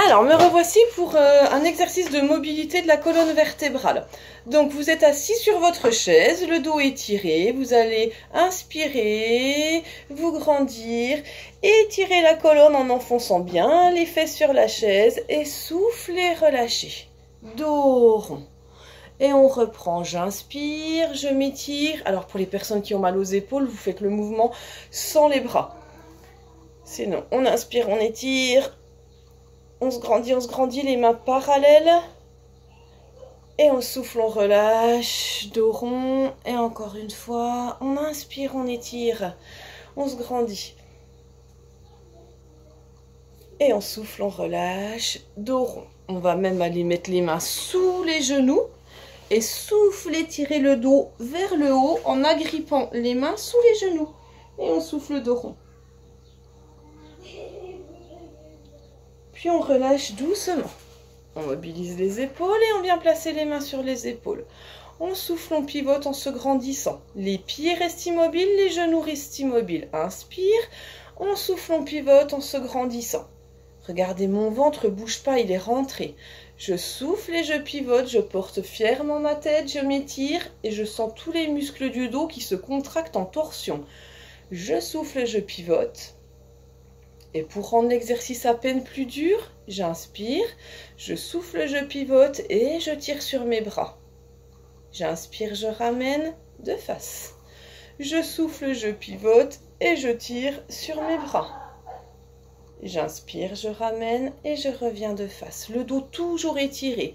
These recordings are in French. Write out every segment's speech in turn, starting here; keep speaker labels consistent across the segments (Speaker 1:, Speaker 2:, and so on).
Speaker 1: Alors, me revoici pour un exercice de mobilité de la colonne vertébrale. Donc, vous êtes assis sur votre chaise, le dos étiré. Vous allez inspirer, vous grandir, étirer la colonne en enfonçant bien les fesses sur la chaise et souffler, relâcher. Dos rond. Et on reprend, j'inspire, je m'étire. Alors, pour les personnes qui ont mal aux épaules, vous faites le mouvement sans les bras. Sinon, on inspire, on étire. On se grandit, les mains parallèles. Et on souffle, on relâche, dos rond. Et encore une fois, on inspire, on étire. On se grandit. Et on souffle, on relâche, dos rond. On va même aller mettre les mains sous les genoux. Et souffler, tirer le dos vers le haut en agrippant les mains sous les genoux. Et on souffle dos rond. Puis on relâche doucement. On mobilise les épaules et on vient placer les mains sur les épaules. On souffle, on pivote en se grandissant. Les pieds restent immobiles, les genoux restent immobiles. Inspire, on souffle, on pivote en se grandissant. Regardez, mon ventre ne bouge pas, il est rentré. Je souffle et je pivote, je porte fièrement ma tête, je m'étire et je sens tous les muscles du dos qui se contractent en torsion. Je souffle, je pivote. Et pour rendre l'exercice à peine plus dur, j'inspire, je souffle, je pivote et je tire sur mes bras. J'inspire, je ramène de face. Je souffle, je pivote et je tire sur mes bras. J'inspire, je ramène et je reviens de face. Le dos toujours étiré.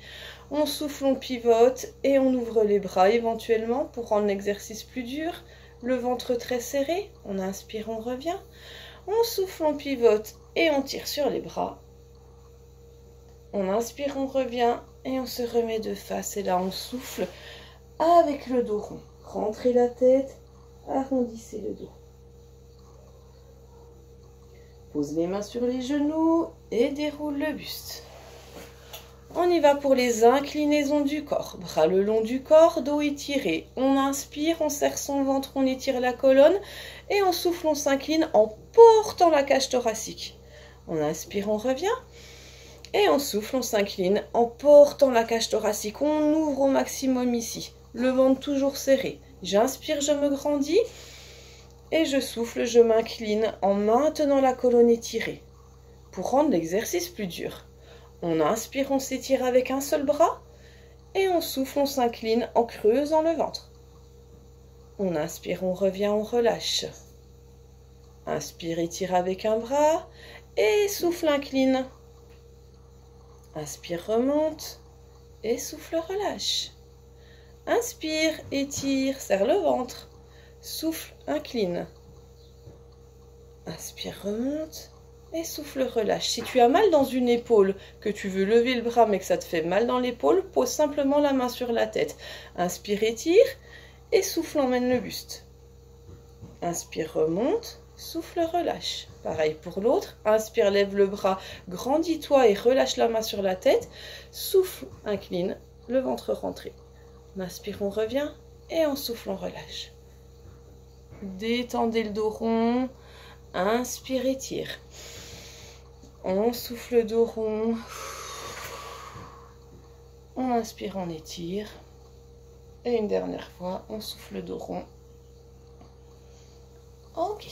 Speaker 1: On souffle, on pivote et on ouvre les bras éventuellement pour rendre l'exercice plus dur. Le ventre très serré. On inspire, on revient. On souffle, on pivote et on tire sur les bras. On inspire, on revient et on se remet de face. Et là, on souffle avec le dos rond. Rentrez la tête, arrondissez le dos. Pose les mains sur les genoux et déroule le buste. On y va pour les inclinaisons du corps. Bras le long du corps, dos étiré. On inspire, on serre son ventre, on étire la colonne. Et on souffle, on s'incline en portant la cage thoracique. On inspire, on revient. Et on souffle, on s'incline en portant la cage thoracique. On ouvre au maximum ici. Le ventre toujours serré. J'inspire, je me grandis. Et je souffle, je m'incline en maintenant la colonne étirée. Pour rendre l'exercice plus dur. On inspire, on s'étire avec un seul bras. Et on souffle, on s'incline en creusant le ventre. On inspire, on revient, on relâche. Inspire, étire avec un bras. Et souffle, incline. Inspire, remonte. Et souffle, relâche. Inspire, étire, serre le ventre. Souffle, incline. Inspire, remonte. Et souffle, relâche. Si tu as mal dans une épaule, que tu veux lever le bras mais que ça te fait mal dans l'épaule, pose simplement la main sur la tête. Inspire, étire. Et souffle, emmène le buste. Inspire, remonte. Souffle, relâche. Pareil pour l'autre. Inspire, lève le bras. Grandis-toi et relâche la main sur la tête. Souffle, incline. Le ventre rentré. On inspire, on revient. Et on souffle, on relâche. Détendez le dos rond. Inspire, étire. On souffle le dos rond. On inspire, on étire. Et une dernière fois, on souffle le dos rond. Ok.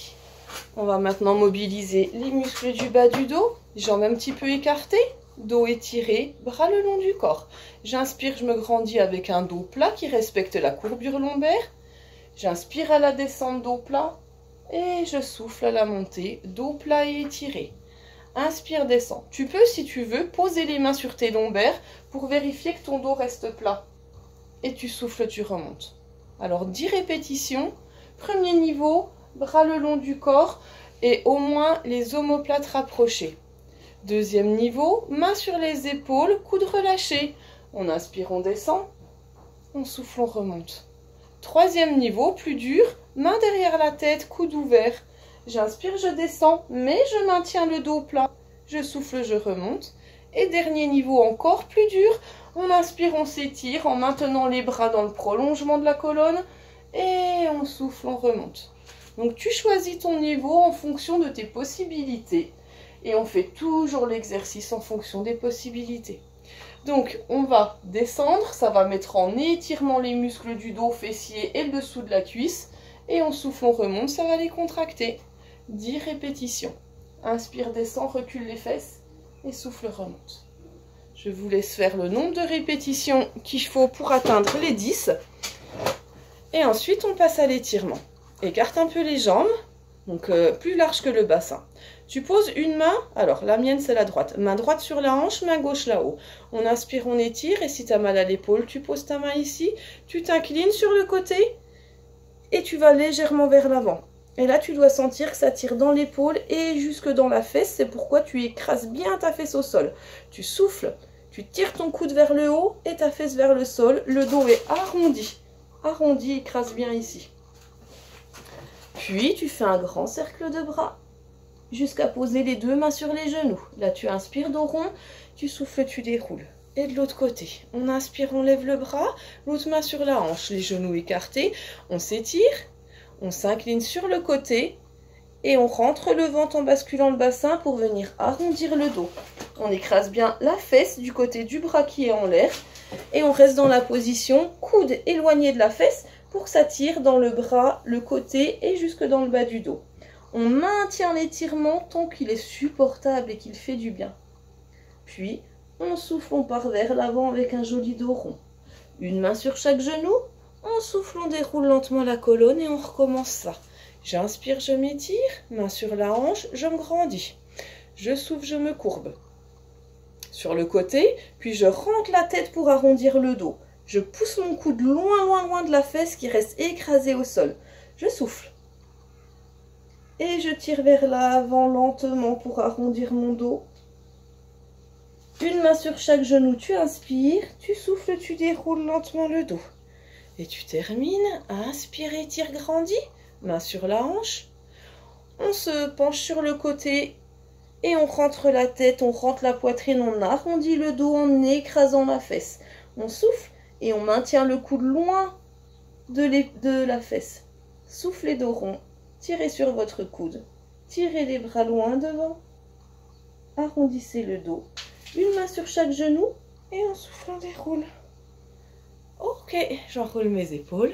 Speaker 1: On va maintenant mobiliser les muscles du bas du dos. Jambes un petit peu écartées. Dos étiré, bras le long du corps. J'inspire, je me grandis avec un dos plat qui respecte la courbure lombaire. J'inspire à la descente, dos plat. Et je souffle à la montée, dos plat et étiré. Inspire, descend. Tu peux, si tu veux, poser les mains sur tes lombaires pour vérifier que ton dos reste plat. Et tu souffles, tu remontes. Alors 10 répétitions. Premier niveau, bras le long du corps et au moins les omoplates rapprochées. Deuxième niveau, mains sur les épaules, coudes relâchés. On inspire, on descend. On souffle, on remonte. Troisième niveau, plus dur, mains derrière la tête, coudes ouverts. J'inspire, je descends, mais je maintiens le dos plat. Je souffle, je remonte. Et dernier niveau encore plus dur. On inspire, on s'étire en maintenant les bras dans le prolongement de la colonne. Et on souffle, on remonte. Donc tu choisis ton niveau en fonction de tes possibilités. Et on fait toujours l'exercice en fonction des possibilités. Donc, on va descendre, ça va mettre en étirement les muscles du dos, fessier et le dessous de la cuisse. Et on souffle, on remonte, ça va les contracter. 10 répétitions. Inspire, descend, recule les fesses et souffle, remonte. Je vous laisse faire le nombre de répétitions qu'il faut pour atteindre les 10. Et ensuite, on passe à l'étirement. Écarte un peu les jambes, donc plus large que le bassin. Tu poses une main, alors la mienne c'est la droite, main droite sur la hanche, main gauche là-haut. On inspire, on étire, et si tu as mal à l'épaule, tu poses ta main ici, tu t'inclines sur le côté, et tu vas légèrement vers l'avant. Et là, tu dois sentir que ça tire dans l'épaule et jusque dans la fesse, c'est pourquoi tu écrases bien ta fesse au sol. Tu souffles, tu tires ton coude vers le haut et ta fesse vers le sol, le dos est arrondi. Arrondi, écrase bien ici. Puis, tu fais un grand cercle de bras, jusqu'à poser les deux mains sur les genoux. Là, tu inspires dos rond, tu souffles, tu déroules. Et de l'autre côté, on inspire, on lève le bras, l'autre main sur la hanche, les genoux écartés, on s'étire, on s'incline sur le côté et on rentre le ventre en basculant le bassin pour venir arrondir le dos. On écrase bien la fesse du côté du bras qui est en l'air et on reste dans la position coude éloigné de la fesse pour que ça tire dans le bras, le côté et jusque dans le bas du dos. On maintient l'étirement tant qu'il est supportable et qu'il fait du bien. Puis, on souffle, on part vers l'avant avec un joli dos rond. Une main sur chaque genou, on souffle, on déroule lentement la colonne et on recommence ça. J'inspire, je m'étire, main sur la hanche, je me grandis. Je souffle, je me courbe. Sur le côté, puis je rentre la tête pour arrondir le dos. Je pousse mon coude loin, loin, loin de la fesse qui reste écrasée au sol. Je souffle. Et je tire vers l'avant lentement pour arrondir mon dos. Une main sur chaque genou, tu inspires, tu souffles, tu déroules lentement le dos. Et tu termines, inspire, étire, grandis, main sur la hanche. On se penche sur le côté et on rentre la tête, on rentre la poitrine, on arrondit le dos en écrasant la fesse. On souffle et on maintient le coude loin de la fesse. Soufflez dos rond. Tirez sur votre coude, tirez les bras loin devant, arrondissez le dos, une main sur chaque genou et en soufflant déroule. Ok, j'enroule mes épaules.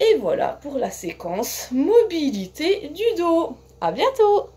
Speaker 1: Et voilà pour la séquence mobilité du dos. À bientôt!